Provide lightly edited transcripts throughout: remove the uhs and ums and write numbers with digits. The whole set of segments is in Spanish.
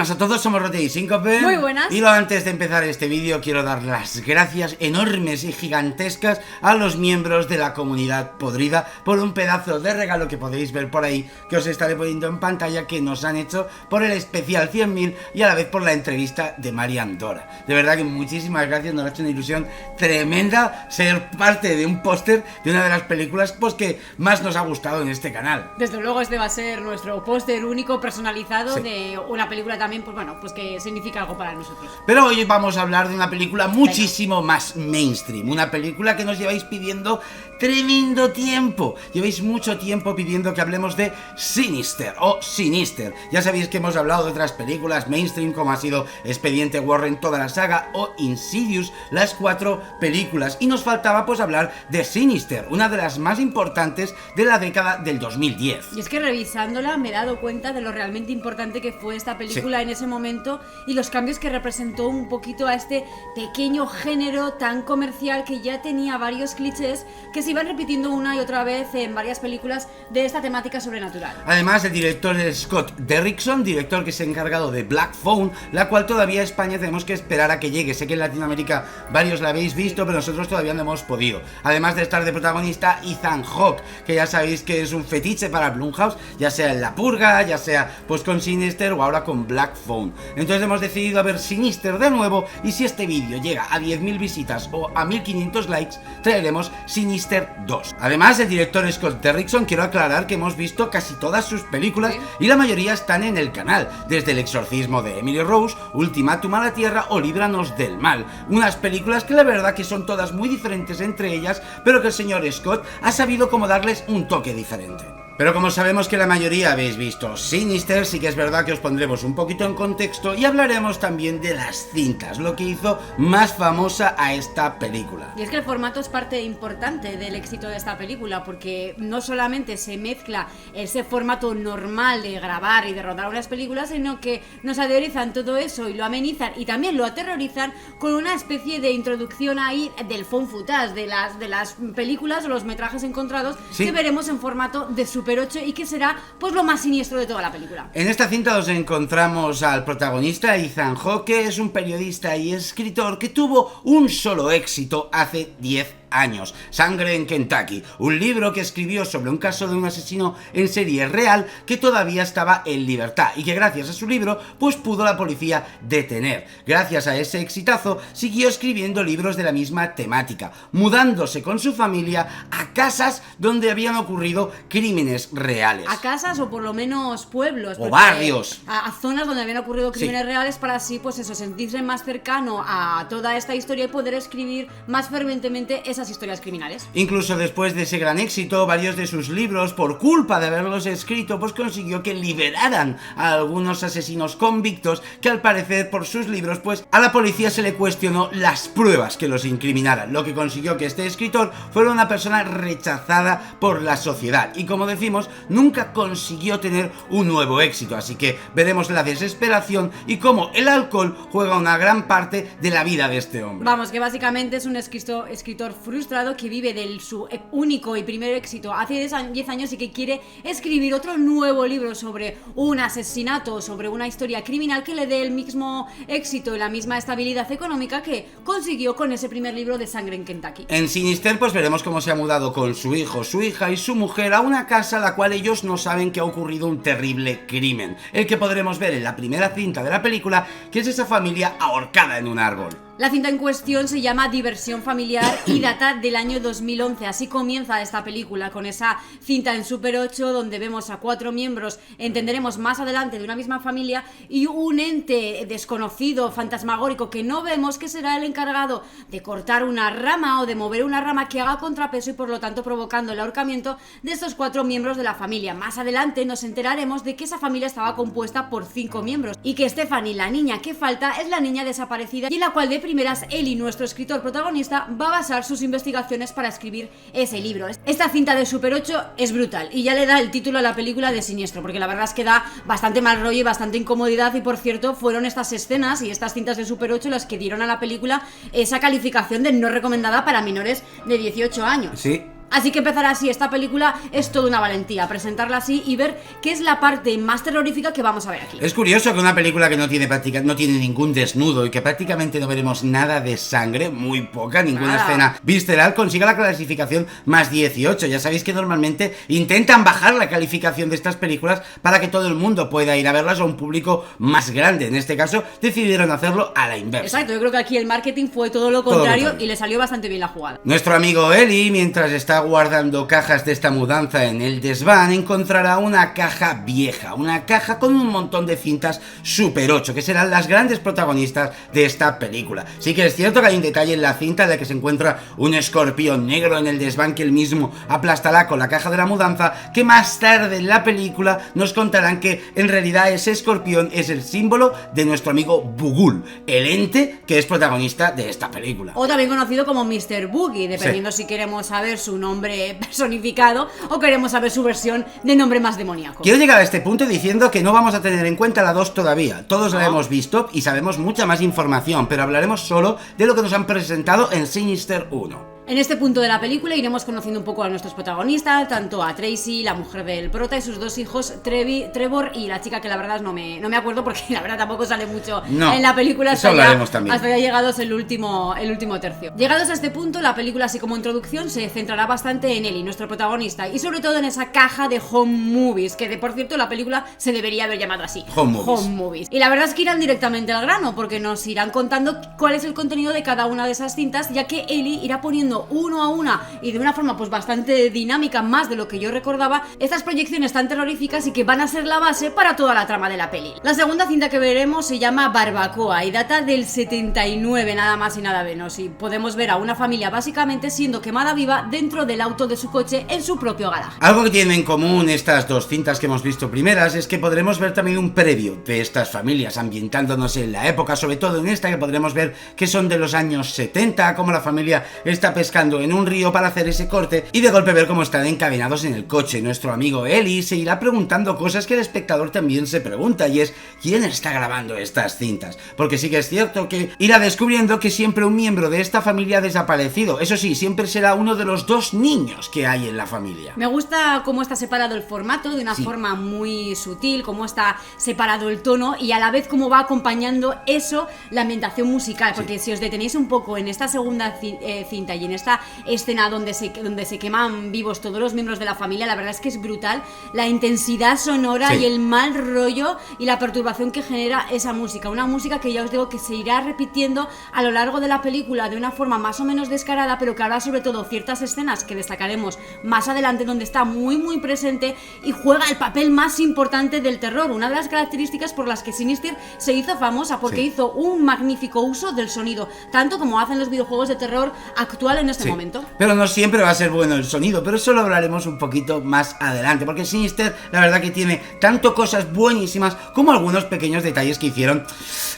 buenas a todos, somos Rote y Síncope. Muy buenas. Y antes de empezar este vídeo quiero dar las gracias enormes y gigantescas a los miembros de la comunidad podrida por un pedazo de regalo que podéis ver por ahí, que os estaré poniendo en pantalla, que nos han hecho por el especial 100.000 y a la vez por la entrevista de Marian Dora. De verdad que muchísimas gracias, nos ha hecho una ilusión tremenda ser parte de un póster de una de las películas pues que más nos ha gustado en este canal. Desde luego este va a ser nuestro póster único personalizado, Sí. de una película también, pues bueno, pues que significa algo para nosotros. Pero hoy vamos a hablar de una película muchísimo más mainstream, una película que nos lleváis pidiendo tremendo tiempo. Lleváis mucho tiempo pidiendo que hablemos de Sinister o Sinister. Ya sabéis que hemos hablado de otras películas mainstream como ha sido Expediente Warren, toda la saga, o Insidious, las 4 películas, y nos faltaba pues hablar de Sinister, una de las más importantes de la década del 2010. Y es que revisándola me he dado cuenta de lo realmente importante que fue esta película en ese momento y los cambios que representó un poquito a este pequeño género tan comercial que ya tenía varios clichés que se iban repitiendo una y otra vez en varias películas de esta temática sobrenatural. Además, el director es Scott Derrickson, director que se ha encargado de Black Phone, la cual todavía a España tenemos que esperar a que llegue. Sé que en Latinoamérica varios la habéis visto, pero nosotros todavía no hemos podido. Además de estar de protagonista Ethan Hawke, que ya sabéis que es un fetiche para Blumhouse, ya sea en La Purga, ya sea pues con Sinister o ahora con Black Phone. Entonces hemos decidido a ver Sinister de nuevo, y si este vídeo llega a 10.000 visitas o a 1.500 likes, traeremos Sinister 2. Además, el director Scott Derrickson, quiero aclarar que hemos visto casi todas sus películas y la mayoría están en el canal, desde El exorcismo de Emily Rose, Ultimátum a la Tierra o Líbranos del Mal. Unas películas que la verdad que son todas muy diferentes entre ellas, pero que el señor Scott ha sabido cómo darles un toque diferente. Pero como sabemos que la mayoría habéis visto Sinister, sí que es verdad que os pondremos un poquito en contexto y hablaremos también de las cintas, lo que hizo más famosa a esta película. Y es que el formato es parte importante del éxito de esta película, porque no solamente se mezcla ese formato normal de grabar y de rodar unas películas, sino que nos aderezan todo eso y lo amenizan y también lo aterrorizan con una especie de introducción ahí del found footage, de las películas o los metrajes encontrados, sí, que veremos en formato de Super 8 y que será pues lo más siniestro de toda la película. En esta cinta nos encontramos al protagonista Ethan Hawke, que es un periodista y escritor que tuvo un solo éxito hace 10 años, Sangre en Kentucky, un libro que escribió sobre un caso de un asesino en serie real que todavía estaba en libertad y que gracias a su libro pues pudo la policía detener. Gracias a ese exitazo siguió escribiendo libros de la misma temática, mudándose con su familia a casas donde habían ocurrido crímenes reales. A casas o por lo menos pueblos o barrios, a zonas donde habían ocurrido crímenes reales, para así pues eso, sentirse más cercano a toda esta historia y poder escribir más fervientemente esas historias criminales. Incluso después de ese gran éxito, varios de sus libros, por culpa de haberlos escrito, pues consiguió que liberaran a algunos asesinos convictos que al parecer por sus libros pues a la policía se le cuestionó las pruebas que los incriminaran, lo que consiguió que este escritor fuera una persona rechazada por la sociedad y, como decimos, nunca consiguió tener un nuevo éxito. Así que veremos la desesperación y cómo el alcohol juega una gran parte de la vida de este hombre. Vamos, que básicamente es un escritor frustrado que vive de su único y primer éxito hace 10 años y que quiere escribir otro nuevo libro sobre un asesinato, sobre una historia criminal que le dé el mismo éxito y la misma estabilidad económica que consiguió con ese primer libro de Sangre en Kentucky. En Sinister pues veremos cómo se ha mudado con su hijo, su hija y su mujer a una casa a la cual ellos no saben que ha ocurrido un terrible crimen, el que podremos ver en la primera cinta de la película, que es esa familia ahorcada en un árbol. La cinta en cuestión se llama Diversión Familiar y data del año 2011. Así comienza esta película, con esa cinta en Super 8 donde vemos a 4 miembros, entenderemos más adelante, de una misma familia, y un ente desconocido, fantasmagórico, que no vemos, que será el encargado de cortar una rama o de mover una rama que haga contrapeso y por lo tanto provocando el ahorcamiento de estos 4 miembros de la familia. Más adelante nos enteraremos de que esa familia estaba compuesta por 5 miembros y que Stephanie, la niña que falta, es la niña desaparecida y en la cual de primeras Eli, nuestro escritor protagonista, va a basar sus investigaciones para escribir ese libro. Esta cinta de Super 8 es brutal y ya le da el título a la película de Siniestro, porque la verdad es que da bastante mal rollo y bastante incomodidad, y por cierto fueron estas escenas y estas cintas de Super 8 las que dieron a la película esa calificación de no recomendada para menores de 18 años. Sí. Así que empezar así esta película es toda una valentía, presentarla así y ver qué es la parte más terrorífica que vamos a ver aquí. Es curioso que una película que no tiene ningún desnudo y que prácticamente no veremos nada de sangre, muy poca, ninguna escena visceral, consiga la clasificación más 18. Ya sabéis que normalmente intentan bajar la calificación de estas películas para que todo el mundo pueda ir a verlas a un público más grande. En este caso decidieron hacerlo a la inversa. Exacto, yo creo que aquí el marketing fue todo lo contrario y le salió bastante bien la jugada. Nuestro amigo Eli, mientras está guardando cajas de esta mudanza en el desván, encontrará una caja vieja, una caja con un montón de cintas Super 8, que serán las grandes protagonistas de esta película. Sí que es cierto que hay un detalle en la cinta en la que se encuentra un escorpión negro en el desván que él mismo aplastará con la caja de la mudanza, que más tarde en la película nos contarán que en realidad ese escorpión es el símbolo de nuestro amigo Bughuul, el ente que es protagonista de esta película. O también conocido como Mr. Boogie, dependiendo si queremos saber su nombre personificado o queremos saber su versión de nombre más demoníaco. Quiero llegar a este punto diciendo que no vamos a tener en cuenta la 2 todavía. Todos la hemos visto y sabemos mucha más información, pero hablaremos solo de lo que nos han presentado en Sinister 1. En este punto de la película iremos conociendo un poco a nuestros protagonistas, tanto a Tracy, la mujer del prota, y sus dos hijos, Trevor y la chica que la verdad no me acuerdo porque la verdad tampoco sale mucho en la película hasta ya llegados el último tercio. Llegados a este punto, la película así como introducción se centrará bastante en Ellie, nuestro protagonista, y sobre todo en esa caja de home movies, que por cierto la película se debería haber llamado así, home movies. Y la verdad es que irán directamente al grano porque nos irán contando cuál es el contenido de cada una de esas cintas, ya que Ellie irá poniendo uno a una y de una forma pues bastante dinámica, más de lo que yo recordaba, estas proyecciones tan terroríficas y que van a ser la base para toda la trama de la peli. La segunda cinta que veremos se llama Barbacoa y data del 79, nada más y nada menos, y podemos ver a una familia básicamente siendo quemada viva dentro del auto de su coche en su propio garaje. Algo que tienen en común estas dos cintas que hemos visto primeras es que podremos ver también un previo de estas familias ambientándonos en la época, sobre todo en esta que podremos ver que son de los años 70, como la familia está pescando en un río para hacer ese corte y de golpe ver cómo están encadenados en el coche. Nuestro amigo Eli se irá preguntando cosas que el espectador también se pregunta, y es ¿quién está grabando estas cintas? Porque sí que es cierto que irá descubriendo que siempre un miembro de esta familia ha desaparecido. Eso sí, siempre será uno de los dos niños que hay en la familia. Me gusta cómo está separado el formato de una forma muy sutil, cómo está separado el tono y a la vez cómo va acompañando eso la ambientación musical, porque si os detenéis un poco en esta segunda cinta y en esta escena donde se queman vivos todos los miembros de la familia, la verdad es que es brutal la intensidad sonora y el mal rollo y la perturbación que genera esa música, una música que ya os digo que se irá repitiendo a lo largo de la película de una forma más o menos descarada, pero que habrá sobre todo ciertas escenas que destacaremos más adelante donde está muy muy presente y juega el papel más importante del terror, una de las características por las que Sinister se hizo famosa, porque hizo un magnífico uso del sonido, tanto como hacen los videojuegos de terror actual en este momento. Pero no siempre va a ser bueno el sonido, pero eso lo hablaremos un poquito más adelante, porque Sinister la verdad que tiene tanto cosas buenísimas como algunos pequeños detalles que hicieron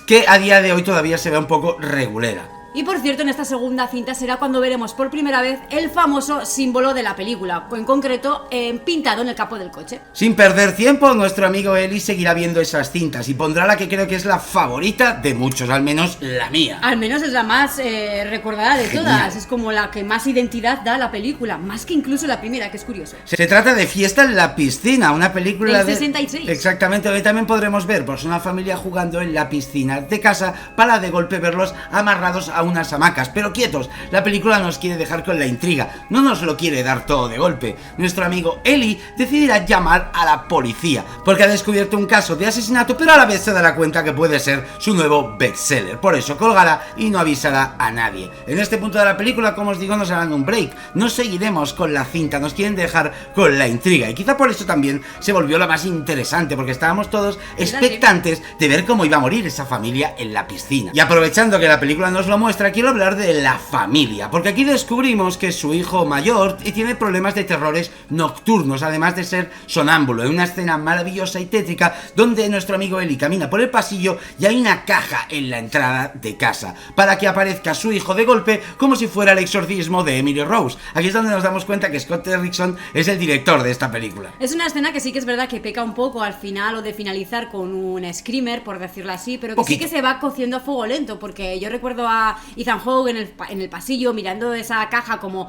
que a día de hoy todavía se ve un poco regulera. Y por cierto, en esta segunda cinta será cuando veremos por primera vez el famoso símbolo de la película, en concreto pintado en el capó del coche. Sin perder tiempo, nuestro amigo Eli seguirá viendo esas cintas y pondrá la que creo que es la favorita de muchos, al menos la mía. Al menos es la más recordada de todas, es como la que más identidad da a la película, más que incluso la primera, que es curioso. Se trata de Fiesta en la piscina, una película del 66. Exactamente, donde también podremos ver pues una familia jugando en la piscina de casa para de golpe verlos amarrados a unas hamacas, pero quietos. La película nos quiere dejar con la intriga, no nos lo quiere dar todo de golpe. Nuestro amigo Eli decidirá llamar a la policía porque ha descubierto un caso de asesinato, pero a la vez se dará cuenta que puede ser su nuevo bestseller. Por eso colgará y no avisará a nadie. En este punto de la película, como os digo, nos harán un break, no seguiremos con la cinta, nos quieren dejar con la intriga, y quizá por eso también se volvió la más interesante, porque estábamos todos expectantes de ver cómo iba a morir esa familia en la piscina. Y aprovechando que la película nos lo muestra, quiero hablar de la familia, porque aquí descubrimos que su hijo mayor tiene problemas de terrores nocturnos, además de ser sonámbulo, en una escena maravillosa y tétrica donde nuestro amigo Eli camina por el pasillo y hay una caja en la entrada de casa, para que aparezca su hijo de golpe como si fuera el exorcismo de Emily Rose. Aquí es donde nos damos cuenta que Scott Derrickson es el director de esta película. Es una escena que sí que es verdad que peca un poco al final o de finalizar con un screamer, por decirlo así, pero que sí que se va cociendo a fuego lento, porque yo recuerdo a Ethan Hawke en el pasillo mirando esa caja como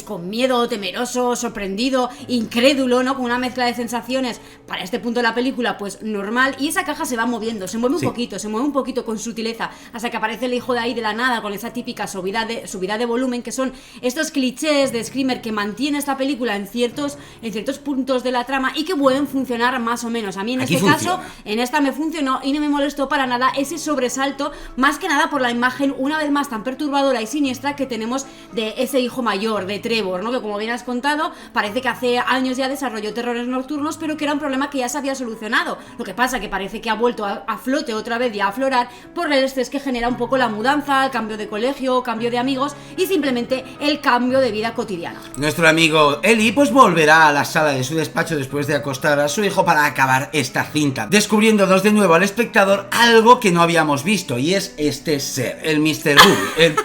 con miedo, temeroso, sorprendido, incrédulo, ¿no? Con una mezcla de sensaciones para este punto de la película pues normal, y esa caja se va moviendo, se mueve un poquito con sutileza hasta que aparece el hijo de ahí de la nada con esa típica subida de volumen, que son estos clichés de Screamer que mantiene esta película en ciertos puntos de la trama y que pueden funcionar más o menos. A mí en caso, en esta me funcionó y no me molestó para nada ese sobresalto, más que nada por la imagen una vez más tan perturbadora y siniestra que tenemos de ese hijo mayor, de Trevor, ¿no? Que como bien has contado, parece que hace años ya desarrolló terrores nocturnos, pero que era un problema que ya se había solucionado. Lo que pasa que parece que ha vuelto a flote otra vez y a aflorar por el estrés que genera un poco la mudanza, el cambio de colegio, cambio de amigos y simplemente el cambio de vida cotidiana. Nuestro amigo Eli pues volverá a la sala de su despacho después de acostar a su hijo para acabar esta cinta, descubriéndonos de nuevo al espectador algo que no habíamos visto, y es este ser, el Mr. Google,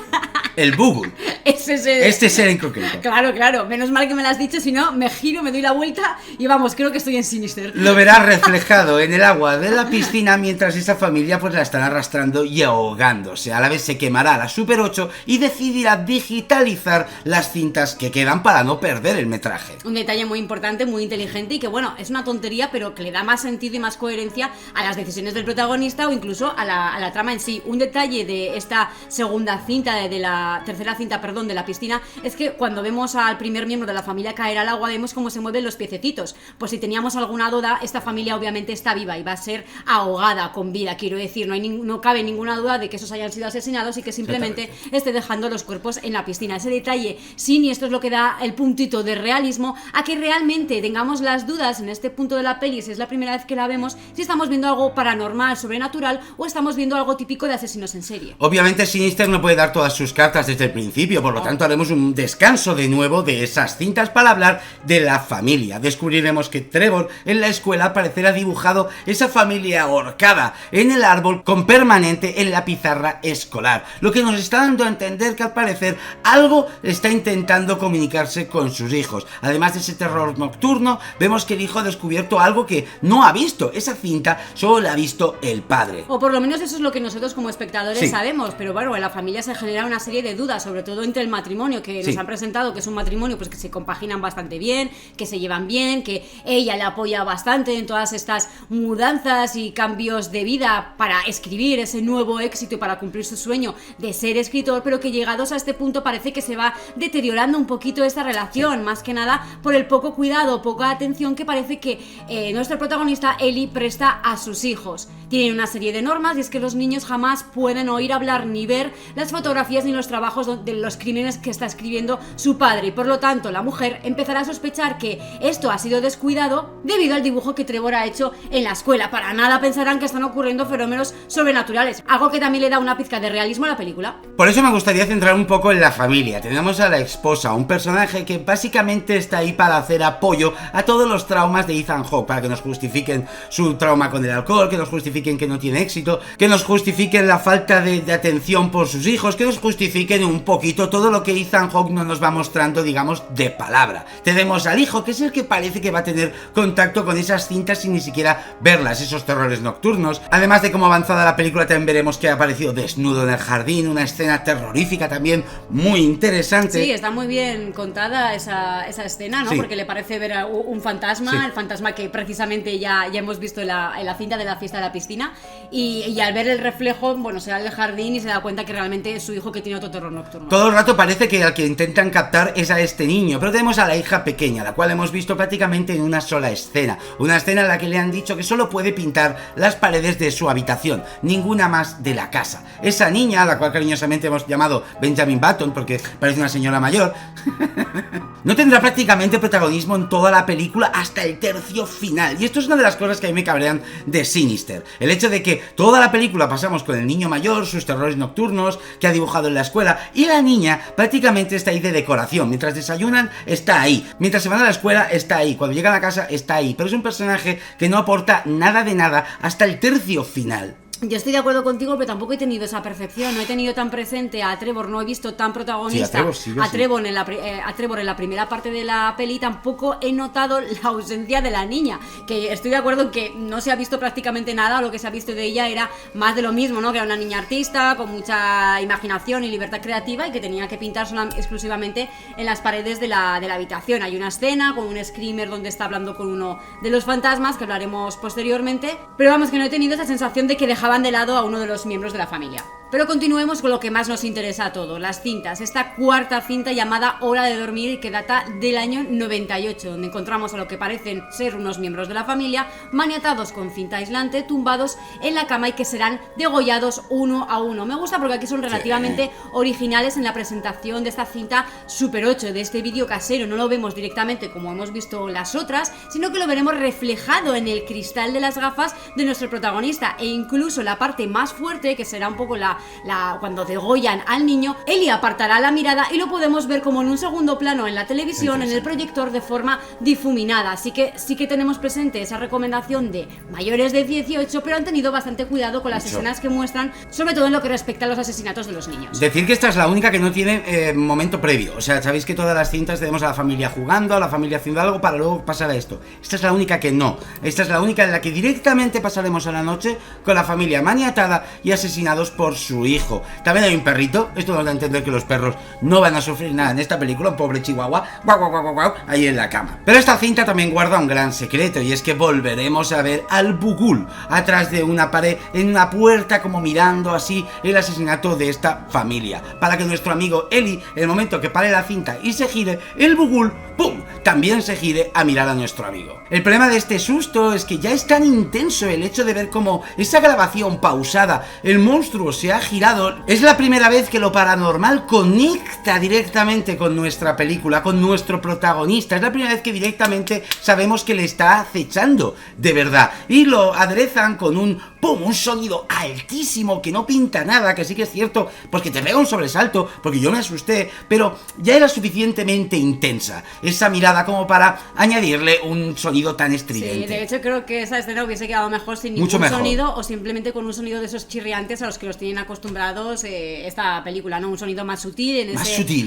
el Google. Este ser en concreto. Claro, menos mal que me lo has dicho, si no me giro, me doy la vuelta y vamos, creo que estoy en Sinister. Lo verás reflejado en el agua de la piscina mientras esa familia pues la estará arrastrando y ahogándose. A la vez se quemará la Super 8 y decidirá digitalizar las cintas que quedan para no perder el metraje. Un detalle muy importante, muy inteligente y que bueno, es una tontería pero que le da más sentido y más coherencia a las decisiones del protagonista o incluso a la trama en sí. Un detalle de esta segunda cinta, de la tercera cinta, perdón, de la piscina, es que cuando vemos al primer miembro de la familia caer al agua vemos cómo se mueven los piececitos. Pues si teníamos alguna duda, esta familia obviamente está viva y va a ser ahogada con vida, quiero decir, no cabe ninguna duda de que esos hayan sido asesinados y que simplemente esté dejando los cuerpos en la piscina. Ese detalle siniestro es lo que da el puntito de realismo a que realmente tengamos las dudas en este punto de la peli, si es la primera vez que la vemos, si estamos viendo algo paranormal, sobrenatural o estamos viendo algo típico de asesinos en serie. Obviamente Sinister no puede dar todas sus cartas desde el principio, por lo tanto haremos un descanso de nuevo de esas cintas para hablar de la familia. Descubriremos que Trevor en la escuela parecerá dibujado esa familia ahorcada en el árbol con permanente en la pizarra escolar, lo que nos está dando a entender que al parecer algo está intentando comunicarse con sus hijos. Además de ese terror nocturno, vemos que el hijo ha descubierto algo que no ha visto. Esa cinta solo la ha visto el padre. O por lo menos eso es lo que nosotros como espectadores sabemos, pero bueno, en la familia se genera una serie de dudas, sobre todo entre el matrimonio que nos han presentado, que es un matrimonio pues que se compaginan bastante bien, que se llevan bien, que ella le apoya bastante en todas estas mudanzas y cambios de vida para escribir ese nuevo éxito y para cumplir su sueño de ser escritor, pero que llegados a este punto parece que se va deteriorando un poquito esta relación, más que nada por el poco cuidado, poca atención que parece que nuestro protagonista Eli presta a sus hijos. Tienen una serie de normas y es que los niños jamás pueden oír hablar ni ver las fotografías ni los trabajos de los crímenes que está escribiendo su padre, y por lo tanto la mujer empezará a sospechar que esto ha sido descuidado debido al dibujo que Trevor ha hecho en la escuela. Para nada pensarán que están ocurriendo fenómenos sobrenaturales, algo que también le da una pizca de realismo a la película. Por eso me gustaría centrar un poco en la familia. Tenemos a la esposa, un personaje que básicamente está ahí para hacer apoyo a todos los traumas de Ethan Hawke, para que nos justifiquen su trauma con el alcohol, que nos justifiquen que no tiene éxito, que nos justifiquen la falta de atención por sus hijos, que nos justifiquen un poquito todo lo que Ethan Hawke no nos va mostrando, digamos, de palabra. Tenemos al hijo, que es el que parece que va a tener contacto con esas cintas sin ni siquiera verlas, esos terrores nocturnos. Además de cómo avanzada la película, también veremos que ha aparecido desnudo en el jardín, una escena terrorífica también muy interesante. Sí, está muy bien contada esa escena, ¿no? Sí. Porque le parece ver a un fantasma, el fantasma que precisamente ya hemos visto en la cinta de la fiesta de la piscina, y al ver el reflejo, bueno, se va al jardín y se da cuenta que realmente es su hijo que tiene otro terror nocturno. Todo el rato parece que al que intentan captar es a este niño, pero tenemos a la hija pequeña, la cual hemos visto prácticamente en una sola escena. Una escena en la que le han dicho que solo puede pintar las paredes de su habitación, ninguna más de la casa. Esa niña, a la cual cariñosamente hemos llamado Benjamin Button porque parece una señora mayor, no tendrá prácticamente protagonismo en toda la película hasta el tercio final. Y esto es una de las cosas que a mí me cabrean de Sinister. El hecho de que toda la película pasamos con el niño mayor, sus terrores nocturnos que ha dibujado en la escuela, y la niña prácticamente está ahí de decoración. Mientras desayunan, está ahí. Mientras se van a la escuela, está ahí. Cuando llegan a casa, está ahí. Pero es un personaje que no aporta nada de nada hasta el tercio final. Yo estoy de acuerdo contigo, pero tampoco he tenido esa percepción, no he tenido tan presente a Trevor, no he visto tan protagonista a Trevor en la primera parte de la peli, tampoco he notado la ausencia de la niña, que estoy de acuerdo en que no se ha visto prácticamente nada, o lo que se ha visto de ella era más de lo mismo, ¿no? Que era una niña artista, con mucha imaginación y libertad creativa y que tenía que pintar exclusivamente en las paredes de la habitación. Hay una escena con un screamer donde está hablando con uno de los fantasmas, que hablaremos posteriormente, pero vamos, que no he tenido esa sensación de que dejaban de lado a uno de los miembros de la familia. Pero continuemos con lo que más nos interesa a todos, las cintas. Esta cuarta cinta llamada Hora de dormir, que data del año 98, donde encontramos a lo que parecen ser unos miembros de la familia maniatados con cinta aislante, tumbados en la cama y que serán degollados uno a uno. Me gusta porque aquí son relativamente originales en la presentación de esta cinta Super 8, de este vídeo casero. No lo vemos directamente como hemos visto las otras, sino que lo veremos reflejado en el cristal de las gafas de nuestro protagonista, e incluso la parte más fuerte, que será un poco cuando degollan al niño, Ellie apartará la mirada y lo podemos ver como en un segundo plano en la televisión, en el proyector, de forma difuminada. Así que sí que tenemos presente esa recomendación de mayores de 18, pero han tenido bastante cuidado con las escenas que muestran, sobre todo en lo que respecta a los asesinatos de los niños. Decir que esta es la única que no tiene momento previo. O sea, sabéis que todas las cintas tenemos a la familia jugando, a la familia haciendo algo para luego pasar a esto. Esta es la única que no. Esta es la única en la que directamente pasaremos a la noche con la familia maniatada y asesinados por su hijo. También hay un perrito. Esto nos da a entender que los perros no van a sufrir nada en esta película. Un pobre chihuahua, guau, guau, guau, guau, ahí en la cama. Pero esta cinta también guarda un gran secreto, y es que volveremos a ver al Bughuul atrás de una pared, en una puerta, como mirando así el asesinato de esta familia, para que nuestro amigo Ellie, en el momento que pare la cinta y se gire, el Bughuul, ¡pum!, también se gire a mirar a nuestro amigo. El problema de este susto es que ya es tan intenso el hecho de ver cómo esa grabación pausada, el monstruo se ha girado. Es la primera vez que lo paranormal conecta directamente con nuestra película, con nuestro protagonista. Es la primera vez que directamente sabemos que le está acechando de verdad, y lo aderezan con un ¡pum!, un sonido altísimo que no pinta nada, que sí que es cierto, pues que te pega un sobresalto, porque yo me asusté, pero ya era suficientemente intensa esa mirada como para añadirle un sonido tan estridente. Sí, de hecho creo que esa escena hubiese quedado mejor sin ningún sonido, o simplemente con un sonido de esos chirriantes a los que los tienen acostumbrados esta película, ¿no? Un sonido más sutil,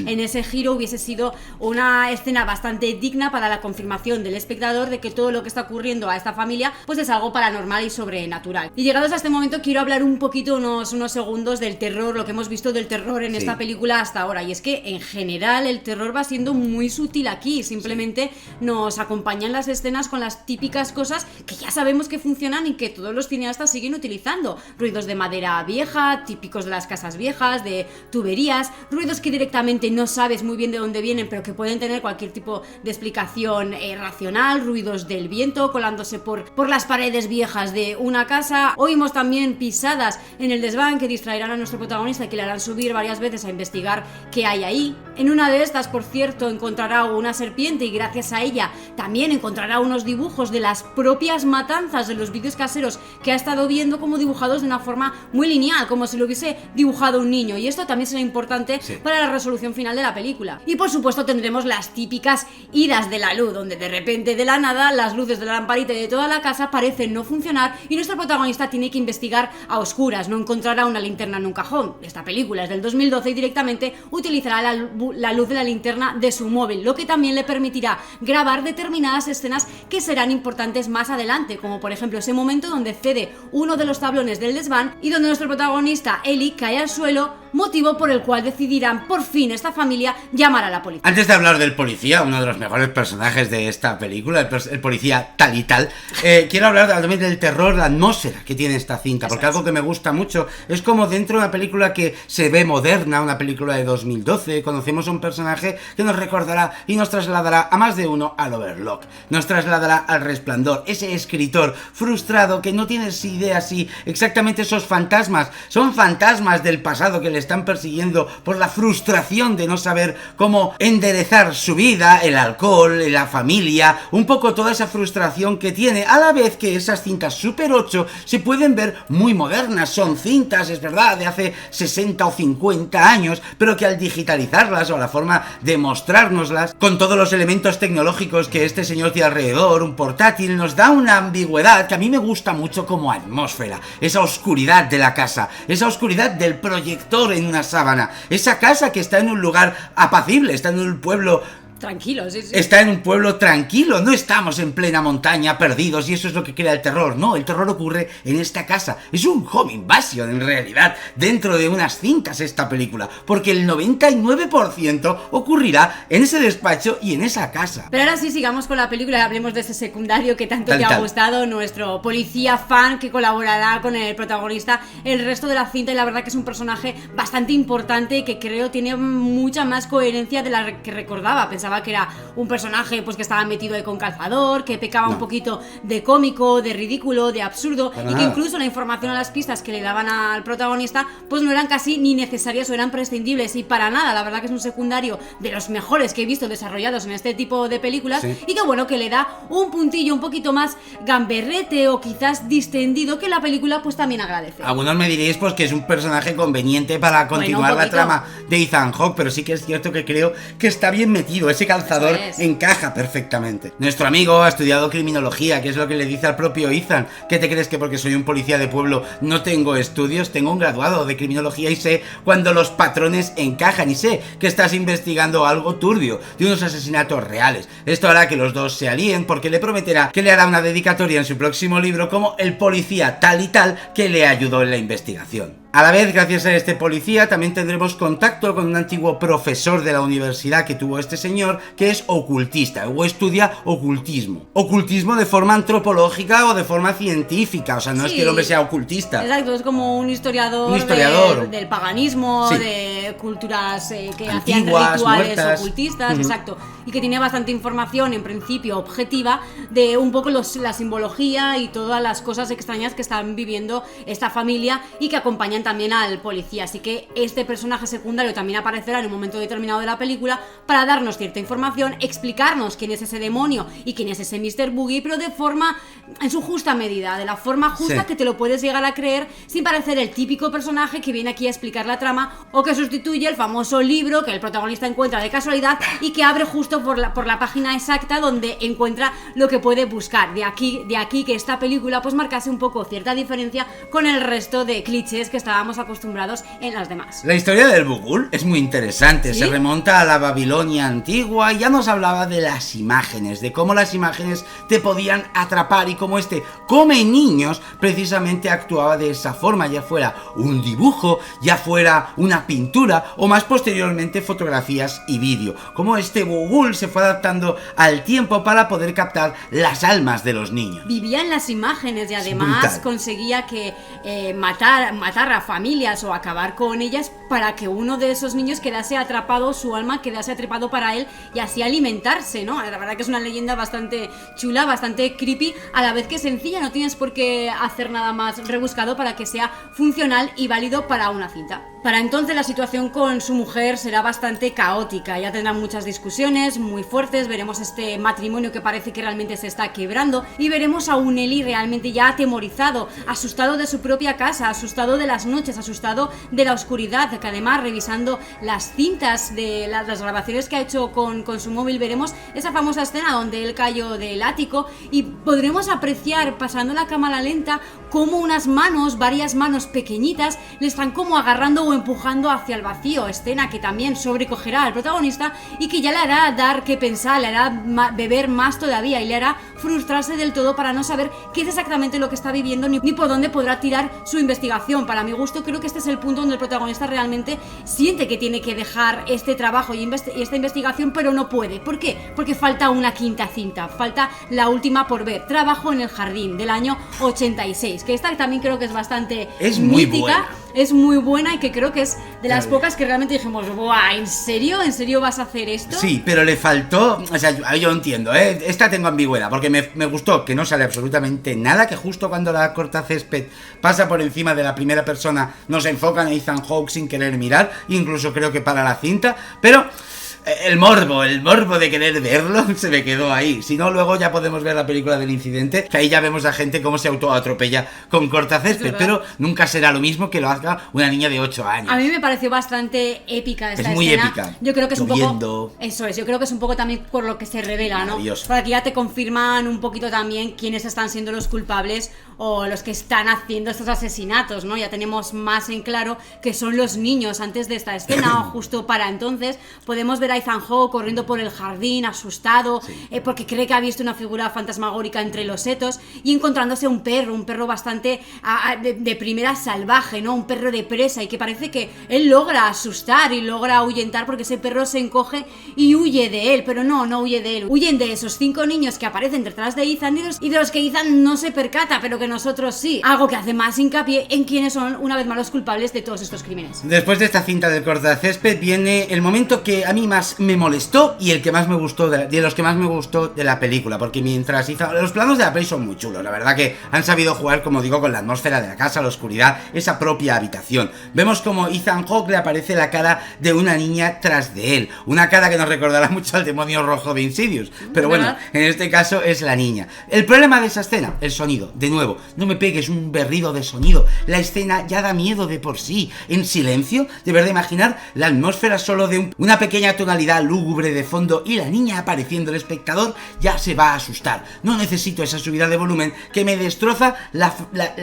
en ese giro hubiese sido una escena bastante digna para la confirmación del espectador de que todo lo que está ocurriendo a esta familia pues es algo paranormal y sobrenatural. Y llegados a este momento quiero hablar un poquito, unos segundos, del terror, lo que hemos visto del terror en esta película hasta ahora, y es que en general el terror va siendo muy sutil aquí, simplemente nos acompañan las escenas con las típicas cosas que ya sabemos que funcionan y que todos los cineastas siguen utilizando: ruidos de madera vieja, típicos de las casas viejas, de tuberías, ruidos que directamente no sabes muy bien de dónde vienen, pero que pueden tener cualquier tipo de explicación racional, ruidos del viento colándose por las paredes viejas de una casa. Oímos también pisadas en el desván que distraerán a nuestro protagonista y que le harán subir varias veces a investigar qué hay ahí. En una de estas, por cierto, encontrará una serpiente, y gracias a ella también encontrará unos dibujos de las propias matanzas de los vídeos caseros que ha estado viendo, como dibujados de una forma muy lineal, como si lo hubiese dibujado un niño, y esto también será importante para la resolución final de la película. Y por supuesto tendremos las típicas idas de la luz, donde de repente, de la nada, las luces de la lamparita y de toda la casa parecen no funcionar y nuestro protagonista tiene que investigar a oscuras. No encontrará una linterna en un cajón. Esta película es del 2012 y directamente utilizará la luz de la linterna de su móvil, lo que también le permitirá grabar determinadas escenas que serán importantes más adelante, como por ejemplo ese momento donde cede uno de los tablones del desván y donde nuestro protagonista Ellie cae al suelo, motivo por el cual decidirán por fin esta familia llamar a la policía. Antes de hablar del policía, uno de los mejores personajes de esta película, el policía tal y tal, quiero hablar también del terror, la atmósfera que tiene esta cinta, porque algo que me gusta mucho es como dentro de una película que se ve moderna, una película de 2012, conocemos a un personaje que nos recordará y nos trasladará a más de uno al Overlook, nos trasladará al Resplandor, ese escritor frustrado que no tiene idea si exactamente esos fantasmas son fantasmas del pasado que le están persiguiendo por la frustración de no saber cómo enderezar su vida, el alcohol, la familia, un poco toda esa frustración que tiene, a la vez que esas cintas Super 8 se pueden ver muy modernas, son cintas, es verdad, de hace 60 o 50 años, pero que al digitalizarlas o la forma de mostrárnoslas, con todos los elementos tecnológicos que este señor tiene alrededor, un portátil, nos da una ambigüedad que a mí me gusta mucho como atmósfera, esa oscuridad de la casa, esa oscuridad del proyector en una sábana, esa casa que está en un lugar apacible, está en un pueblo tranquilo, sí. Está en un pueblo tranquilo, no estamos en plena montaña perdidos y eso es lo que crea el terror. No, el terror ocurre en esta casa. Es un home invasion en realidad, dentro de unas cintas esta película, porque el 99% ocurrirá en ese despacho y en esa casa. Pero ahora sí, sigamos con la película y hablemos de ese secundario que tanto te ha gustado, nuestro policía fan que colaborará con el protagonista el resto de la cinta, y la verdad que es un personaje bastante importante que creo tiene mucha más coherencia de la que recordaba. Pensaba que era un personaje pues que estaba metido ahí con calzador, que pecaba un poquito de cómico, de ridículo, de absurdo, y que incluso la información o las pistas que le daban al protagonista pues no eran casi ni necesarias o eran prescindibles, y para nada. La verdad que es un secundario de los mejores que he visto desarrollados en este tipo de películas, y que bueno, que le da un puntillo un poquito más gamberrete o quizás distendido que la película pues también agradece. Algunos me diréis pues que es un personaje conveniente para continuar la trama de Ethan Hawke, pero sí que es cierto que creo que está bien metido. Ese calzador encaja perfectamente. Nuestro amigo ha estudiado criminología, que es lo que le dice al propio Ethan. ¿Qué te crees, que porque soy un policía de pueblo no tengo estudios? Tengo un graduado de criminología y sé cuando los patrones encajan, y sé que estás investigando algo turbio, de unos asesinatos reales. Esto hará que los dos se alíen, porque le prometerá que le hará una dedicatoria en su próximo libro como el policía tal y tal que le ayudó en la investigación. A la vez, gracias a este policía, también tendremos contacto con un antiguo profesor de la universidad que tuvo este señor, que es ocultista, o estudia ocultismo. Ocultismo de forma antropológica o de forma científica, o sea, no es que el hombre sea ocultista. Exacto, es como un historiador, del paganismo, de culturas que hacían rituales muertas, ocultistas, exacto, y que tiene bastante información, en principio objetiva, de un poco la simbología y todas las cosas extrañas que están viviendo esta familia y que acompañan también al policía. Así que este personaje secundario también aparecerá en un momento determinado de la película para darnos cierta información, explicarnos quién es ese demonio y quién es ese Mr. Boogie, pero de forma, en su justa medida, de la forma justa que te lo puedes llegar a creer sin parecer el típico personaje que viene aquí a explicar la trama o que sustituye el famoso libro que el protagonista encuentra de casualidad y que abre justo por la página exacta donde encuentra lo que puede buscar. De aquí que esta película pues marcase un poco cierta diferencia con el resto de clichés que estábamos acostumbrados en las demás. La historia del Bughuul es muy interesante, se remonta a la Babilonia antigua y ya nos hablaba de las imágenes, de cómo las imágenes te podían atrapar y cómo este come niños precisamente actuaba de esa forma, ya fuera un dibujo, ya fuera una pintura o más posteriormente fotografías y vídeo. Cómo este Bughuul se fue adaptando al tiempo para poder captar las almas de los niños. Vivía en las imágenes y además conseguía que matar a familias o acabar con ellas para que uno de esos niños quedase atrapado, su alma quedase atrapado para él y así alimentarse, ¿no? La verdad que es una leyenda bastante chula, bastante creepy, a la vez que sencilla, no tienes por qué hacer nada más rebuscado para que sea funcional y válido para una cinta. Para entonces la situación con su mujer será bastante caótica, ya tendrán muchas discusiones muy fuertes, veremos este matrimonio que parece que realmente se está quebrando y veremos a un Eli realmente ya atemorizado, asustado de su propia casa, asustado de las noches, asustado de la oscuridad, que además revisando las cintas de las grabaciones que ha hecho con su móvil veremos esa famosa escena donde él cayó del ático y podremos apreciar pasando la cámara lenta como unas manos, varias manos pequeñitas, le están como agarrando o empujando hacia el vacío, escena que también sobrecogerá al protagonista y que ya le hará dar que pensar, le hará beber más todavía y le hará frustrarse del todo para no saber qué es exactamente lo que está viviendo ni por dónde podrá tirar su investigación. Para mi gusto creo que este es el punto donde el protagonista realmente siente que tiene que dejar este trabajo y esta investigación, pero no puede. ¿Por qué? Porque falta una quinta cinta, falta la última por ver, Trabajo en el jardín, del año 86. 6, que esta también creo que es bastante Es muy mítica, buena. es muy buena y que creo que es de las Claro. pocas que realmente dijimos, ¡buah! ¿En serio? ¿En serio vas a hacer esto? Sí, pero le faltó, o sea, yo entiendo, esta tengo ambigüedad, porque me gustó que no sale absolutamente nada, que justo cuando la corta césped pasa por encima de la primera persona nos enfocan a Ethan Hawke sin querer mirar, incluso creo que para la cinta, pero el morbo de querer verlo se me quedó ahí. Si no, luego ya podemos ver la película del incidente, que ahí ya vemos a gente cómo se autoatropella con cortacésped, pero nunca será lo mismo que lo haga una niña de 8 años. A mí me pareció bastante épica esta Es muy escena. épica. Yo creo que es un poco... Lloviendo. Eso es, yo creo que es un poco también por lo que se revela, ¿no? Maravilloso. Por aquí ya te confirman un poquito también quiénes están siendo los culpables o los que están haciendo estos asesinatos, ¿no? Ya tenemos más en claro que son los niños antes de esta escena o justo para entonces. Podemos ver a Ethan Hawke corriendo por el jardín, asustado, porque cree que ha visto una figura fantasmagórica entre los setos y encontrándose un perro bastante de primera salvaje, ¿no? Un perro de presa y que parece que él logra asustar y logra ahuyentar porque ese perro se encoge y huye de él, pero no huye de él. Huyen de esos 5 niños que aparecen detrás de Ethan y de los que Ethan no se percata, pero que nosotros sí. Algo que hace más hincapié en quiénes son una vez más los culpables de todos estos crímenes. Después de esta cinta del cortacésped viene el momento que a mí más me molestó y el que más me gustó de los que más me gustó de la película, porque mientras los planos de la peli son muy chulos, la verdad que han sabido jugar, como digo, con la atmósfera de la casa, la oscuridad, esa propia habitación. Vemos como Ethan Hawke le aparece la cara de una niña tras de él, una cara que nos recordará mucho al demonio rojo de Insidious, pero bueno, ¿verdad? en este caso es la niña. El problema de esa escena, el sonido, de nuevo, no me pegues un berrido de sonido, la escena ya da miedo de por sí, en silencio, de verdad imaginar la atmósfera solo de una pequeña tonalidad lúgubre de fondo y la niña apareciendo, el espectador ya se va a asustar. No necesito esa subida de volumen que me destroza la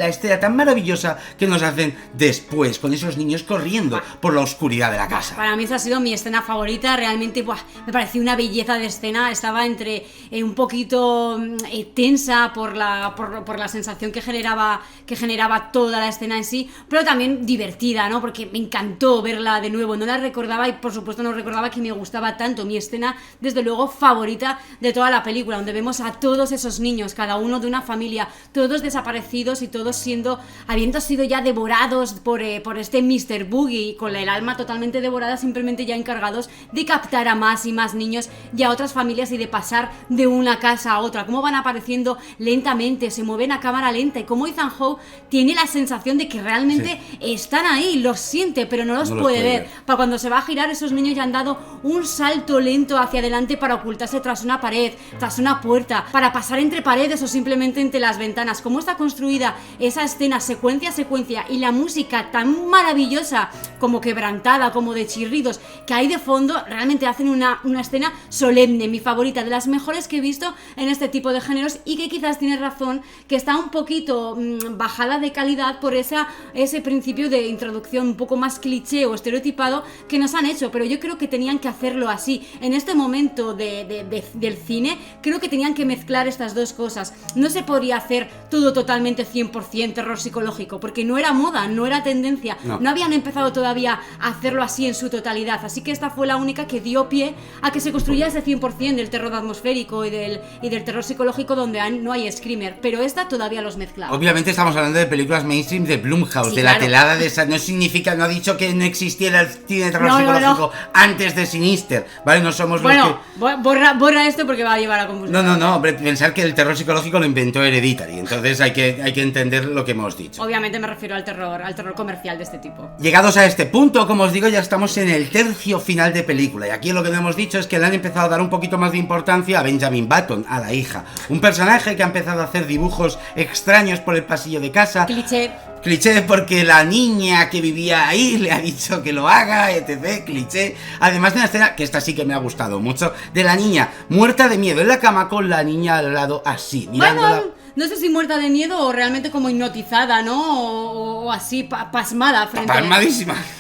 escena tan maravillosa que nos hacen después, con esos niños corriendo por la oscuridad de la casa. Para mí esa ha sido mi escena favorita, realmente me pareció una belleza de escena, estaba entre un poquito tensa por la sensación que generaba toda la escena en sí, pero también divertida, ¿no? Porque me encantó verla de nuevo, no la recordaba y por supuesto no recordaba que me gustaba tanto. Mi escena, desde luego, favorita de toda la película, donde vemos a todos esos niños, cada uno de una familia, todos desaparecidos y todos habiendo sido ya devorados por este Mr. Boogie, con el alma totalmente devorada, simplemente ya encargados de captar a más y más niños y a otras familias y de pasar de una casa a otra. Cómo van apareciendo lentamente, se mueven a cámara lenta y cómo Ethan Hawke tiene la sensación de que realmente están ahí, los siente, pero no los puede ver. Para cuando se va a girar, esos niños ya han dado un salto lento hacia adelante para ocultarse tras una pared, tras una puerta, para pasar entre paredes o simplemente entre las ventanas. Cómo está construida esa escena, secuencia a secuencia, y la música tan maravillosa, como quebrantada, como de chirridos, que hay de fondo, realmente hacen una escena solemne, mi favorita, de las mejores que he visto en este tipo de géneros, y que quizás tienes razón, que está un poquito bajada de calidad por ese principio de introducción un poco más cliché o estereotipado que nos han hecho, pero yo creo que tenían que hacerlo así. En este momento del cine, creo que tenían que mezclar estas dos cosas. No se podía hacer todo totalmente 100% terror psicológico, porque no era moda, no era tendencia, no habían empezado todavía a hacerlo así en su totalidad, así que esta fue la única que dio pie a que se construya ese 100% del terror atmosférico y del terror psicológico donde no hay screamer, pero esta todavía los mezclaba. Obviamente estamos hablando de películas mainstream de Blumhouse, de la telada de esa. No significa, no ha dicho que no existiera el cine de terror psicológico antes de Sinister, ¿vale? No somos los que... borra esto porque va a llevar a confusión. No, hombre, pensar que el terror psicológico lo inventó Hereditary, entonces hay que entender lo que hemos dicho. Obviamente me refiero al terror comercial de este tipo. Llegados a este punto, como os digo, ya estamos en el tercio final de película, y aquí lo que no hemos dicho es que le han empezado a dar un poquito más de importancia a Benjamin Button, a la hija, un personaje que ha empezado a hacer dibujos extraños por el pasillo de casa. Cliché porque la niña que vivía ahí le ha dicho que lo haga, etc. Cliché. Además de una escena, que esta sí que me ha gustado mucho, de la niña muerta de miedo en la cama con la niña al lado así, mirándola. Bueno, no sé si muerta de miedo o realmente como hipnotizada, ¿no? O así, pasmada frente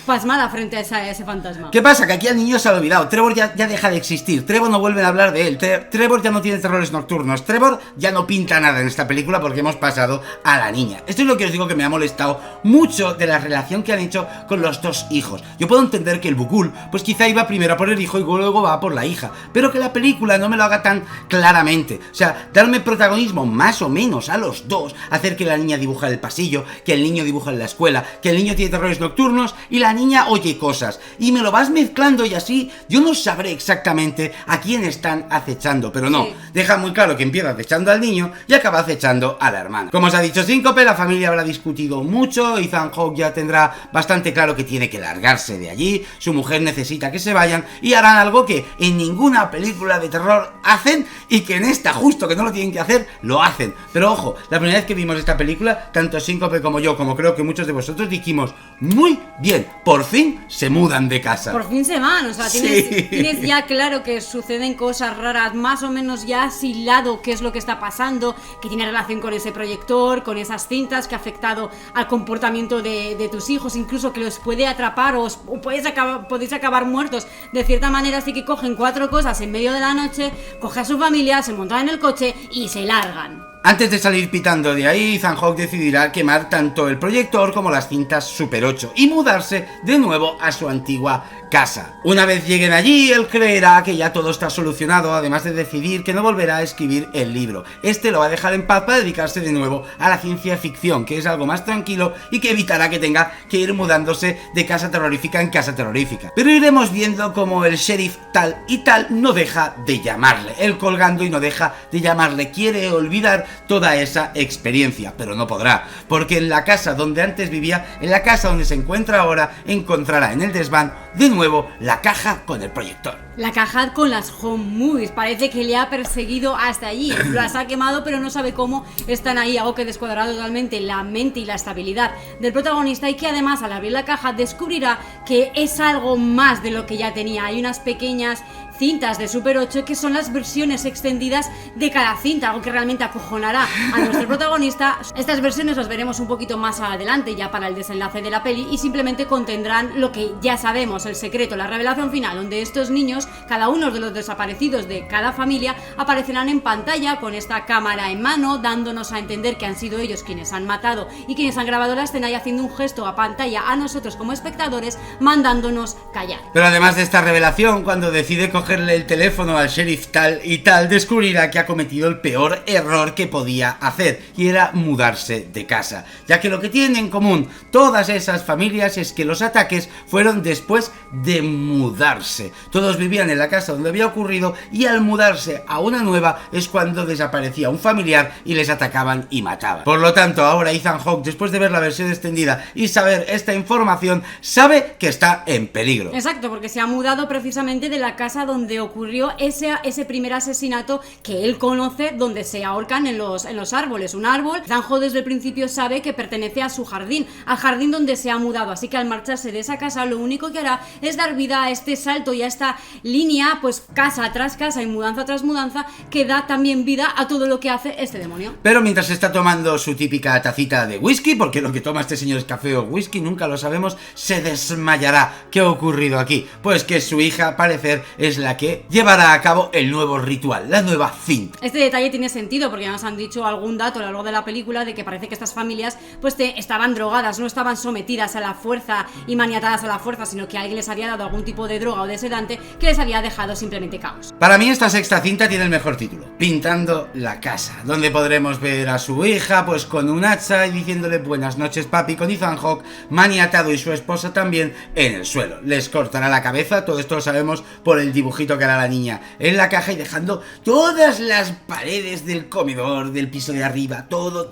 pasmada frente a ese fantasma. ¿Qué pasa? Que aquí al niño se ha olvidado. Trevor ya deja de existir. Trevor no vuelve a hablar de él. Trevor ya no tiene terrores nocturnos. Trevor ya no pinta nada en esta película porque hemos pasado a la niña. Esto es lo que os digo que me ha molestado mucho de la relación que han hecho con los dos hijos. Yo puedo entender que el Bukul, pues quizá iba primero a por el hijo y luego va a por la hija, pero que la película no me lo haga tan claramente. O sea, darme protagonismo más o menos menos a los dos, hacer que la niña dibuja en el pasillo, que el niño dibuja en la escuela, que el niño tiene terrores nocturnos y la niña oye cosas. Y me lo vas mezclando y así yo no sabré exactamente a quién están acechando, pero no, deja muy claro que empieza acechando al niño y acaba acechando a la hermana. Como os ha dicho Síncope, la familia habrá discutido mucho, Ethan Hawke ya tendrá bastante claro que tiene que largarse de allí, su mujer necesita que se vayan y harán algo que en ninguna película de terror hacen y que en esta, justo que no lo tienen que hacer, lo hacen. Pero ojo, la primera vez que vimos esta película, tanto Síncope como yo, como creo que muchos de vosotros, dijimos, muy bien, por fin se mudan de casa. Por fin se van, o sea, tienes ya claro que suceden cosas raras, más o menos ya asilado qué es lo que está pasando, que tiene relación con ese proyector, con esas cintas, que ha afectado al comportamiento de tus hijos, incluso que los puede atrapar o podéis acabar muertos. De cierta manera, sí que cogen 4 cosas en medio de la noche, coge a su familia, se montan en el coche y se largan. Antes de salir pitando de ahí, Ethan Hawke decidirá quemar tanto el proyector como las cintas Super 8 y mudarse de nuevo a su antigua casa. Una vez lleguen allí, él creerá que ya todo está solucionado, además de decidir que no volverá a escribir el libro. Este lo va a dejar en paz para dedicarse de nuevo a la ciencia ficción, que es algo más tranquilo y que evitará que tenga que ir mudándose de casa terrorífica en casa terrorífica. Pero iremos viendo como el sheriff tal y tal no deja de llamarle, él colgando y no deja de llamarle, quiere olvidar toda esa experiencia, pero no podrá, porque en la casa donde antes vivía, en la casa donde se encuentra ahora, encontrará en el desván de nuevo la caja con el proyector. La caja con las home movies, parece que le ha perseguido hasta allí, las ha quemado pero no sabe cómo están ahí, algo que descuadrará totalmente la mente y la estabilidad del protagonista y que además al abrir la caja descubrirá que es algo más de lo que ya tenía. Hay unas pequeñas cintas de Super 8 que son las versiones extendidas de cada cinta, algo que realmente acojonará a nuestro protagonista. Estas versiones las veremos un poquito más adelante ya para el desenlace de la peli y simplemente contendrán lo que ya sabemos, el secreto, la revelación final, donde estos niños, cada uno de los desaparecidos de cada familia, aparecerán en pantalla con esta cámara en mano, dándonos a entender que han sido ellos quienes han matado y quienes han grabado la escena y haciendo un gesto a pantalla a nosotros como espectadores, mandándonos callar. Pero además de esta revelación, cuando decide cogerle el teléfono al sheriff tal y tal, descubrirá que ha cometido el peor error que podía hacer, y era mudarse de casa, ya que lo que tienen en común todas esas familias es que los ataques fueron después de mudarse. Todos vivían en la casa donde había ocurrido y al mudarse a una nueva es cuando desaparecía un familiar y les atacaban y mataban. Por lo tanto, ahora Ethan Hawke, después de ver la versión extendida y saber esta información, sabe que está en peligro. Exacto, porque se ha mudado precisamente de la casa donde ocurrió ese primer asesinato que él conoce, donde se ahorcan en los árboles. Un árbol, Ethan Hawke desde el principio sabe que pertenece a su jardín, al jardín donde se ha mudado, así que al marcharse de esa casa lo único que hará es dar vida a este salto y a esta línea, pues casa tras casa y mudanza tras mudanza, que da también vida a todo lo que hace este demonio. Pero mientras está tomando su típica tacita de whisky, porque lo que toma este señor es café o whisky, nunca lo sabemos, se desmayará. ¿Qué ha ocurrido aquí? Pues que su hija, al parecer, es la que llevará a cabo el nuevo ritual, la nueva cinta. Este detalle tiene sentido porque ya nos han dicho algún dato a lo largo de la película de que parece que estas familias pues estaban drogadas, no estaban sometidas a la fuerza y maniatadas a la fuerza, sino que alguien les había dado algún tipo de droga o de sedante que les había dejado simplemente caos. Para mí esta sexta cinta tiene el mejor título, Pintando la casa, donde podremos ver a su hija pues con un hacha y diciéndole buenas noches papi, con Ethan Hawke maniatado y su esposa también en el suelo. Les cortará la cabeza, todo esto lo sabemos por el dibujito que hará la niña en la caja y dejando todas las paredes del comedor, del piso de arriba, todo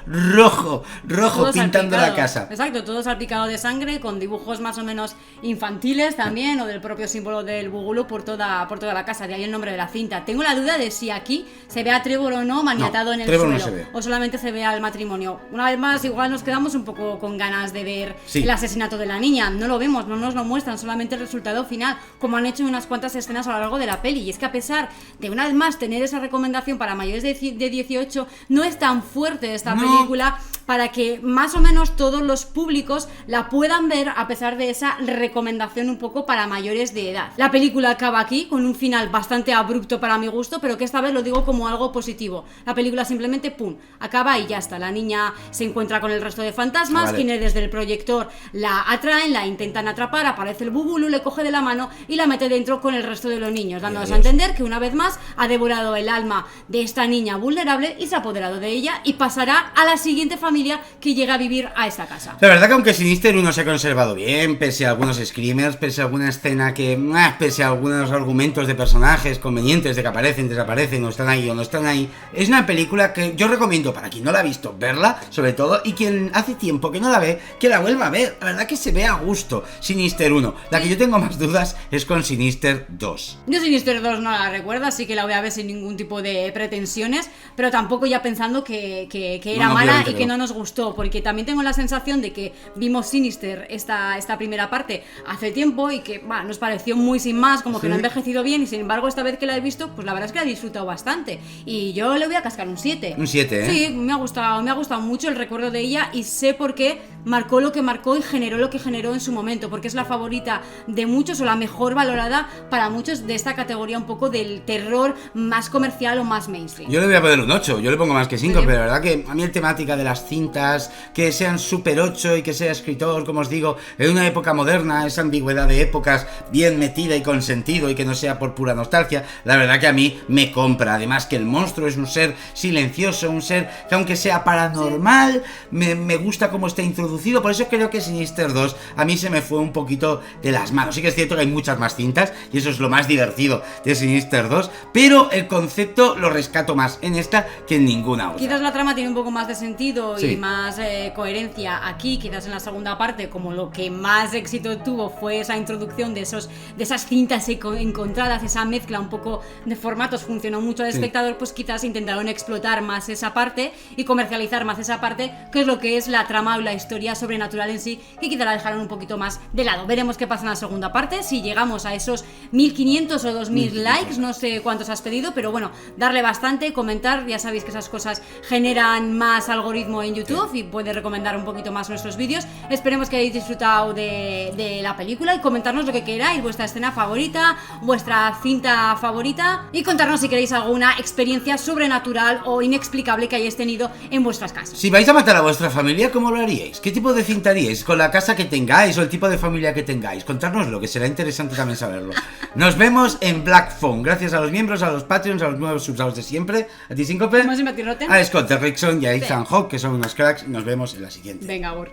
rojo, todo pintando la casa. Exacto, todo salpicado de sangre, con dibujos más o menos infantiles también, o del propio símbolo del Bugulu por toda la casa, de ahí el nombre de la cinta. Tengo la duda de si aquí se ve a Trevor o no maniatado en el Trevor suelo, no se ve. o solamente se ve al matrimonio. Una vez más, igual nos quedamos un poco con ganas de ver el asesinato de la niña. No lo vemos, no nos lo muestran, solamente el resultado final, como han hecho en unas cuantas escenas a lo largo de la peli. Y es que a pesar de una vez más tener esa recomendación para mayores de 18, no es tan fuerte esta película para que más o menos todos los públicos la puedan ver a pesar de esa recomendación un poco para mayores de edad. La película acaba aquí con un final bastante abrupto para mi gusto, pero que esta vez lo digo como algo positivo. La película simplemente, pum, acaba y ya está. La niña se encuentra con el resto de fantasmas, quienes desde el proyector la atraen, la intentan atrapar, aparece el Bubulu, le coge de la mano y la mete dentro con el resto de los niños, dándonos a entender que una vez más ha devorado el alma de esta niña vulnerable y se ha apoderado de ella y pasará a la siguiente familia que llega a vivir a esta casa. La verdad que aunque Sinister 1 se ha conservado bien, pese a algunos screamers, pese a alguna escena que... pese a algunos argumentos de personajes convenientes de que aparecen, desaparecen, o están ahí o no están ahí, es una película que yo recomiendo para quien no la ha visto verla, sobre todo, y quien hace tiempo que no la ve, que la vuelva a ver. La verdad que se ve a gusto Sinister 1. La que yo tengo más dudas es con Sinister 2. Yo Sinister 2 no la recuerdo, así que la voy a ver sin ningún tipo de pretensiones, pero tampoco ya pensando que era mala y que no nos gustó, porque también tengo la sensación de que vimos Sinister esta primera parte hace tiempo y que nos pareció muy sin más, como que no ha envejecido bien, y sin embargo esta vez que la he visto, pues la verdad es que la he disfrutado bastante y yo le voy a cascar un 7. Un 7, ¿eh? Sí, me ha gustado mucho el recuerdo de ella y sé por qué marcó lo que marcó y generó lo que generó en su momento, porque es la favorita de muchos o la mejor valorada para muchos de esta categoría un poco del terror más comercial o más mainstream. Yo le voy a poner un 8, yo le pongo más que 5, pero la verdad que a mí el temática de las cintas, que sean Super 8 y que sea escritor, como os digo, en una época moderna, esa ambigüedad de épocas bien metida y con sentido y que no sea por pura nostalgia, la verdad que a mí me compra. Además que el monstruo es un ser silencioso, un ser que aunque sea paranormal, me gusta cómo está introducido, por eso creo que Sinister 2 a mí se me fue un poquito de las manos. Sí que es cierto que hay muchas más cintas y eso es lo más divertido de Sinister 2, pero el concepto lo rescato más en esta que en ninguna otra. Quizás la trama tiene un poco más de sentido y más coherencia aquí, quizás en la segunda parte, como lo que más éxito tuvo fue esa introducción de esas cintas encontradas, esa mezcla un poco de formatos, funcionó mucho al espectador, pues quizás intentaron explotar más esa parte y comercializar más esa parte, que es lo que es la trama o la historia sobrenatural en sí, que quizás la dejaron un poquito más de lado. Veremos qué pasa en la segunda parte, si llegamos a esos 1500 o 2000 likes, no sé cuántos has pedido, pero bueno, darle bastante, comentar, ya sabéis que esas cosas generan más algoritmo en YouTube y puede recomendar un poquito más nuestros vídeos. Esperemos que hayáis disfrutado de la película y comentarnos lo que queráis, vuestra escena favorita, vuestra cinta favorita, y contarnos si queréis alguna experiencia sobrenatural o inexplicable que hayáis tenido en vuestras casas. Si vais a matar a vuestra familia, ¿cómo lo haríais? ¿Qué tipo de cinta haríais? ¿Con la casa que tengáis o el tipo de familia que tengáis? Contárnoslo, que será interesante también saberlo. Nos vemos en Black Phone. Gracias a los miembros, a los Patreons, a los nuevos subs de siempre. A ti, Síncope, ¿Cómo se me tiro? a Scott Derrickson y a Ethan Hawke, que son unos cracks. Nos vemos en la siguiente. Venga, Gur.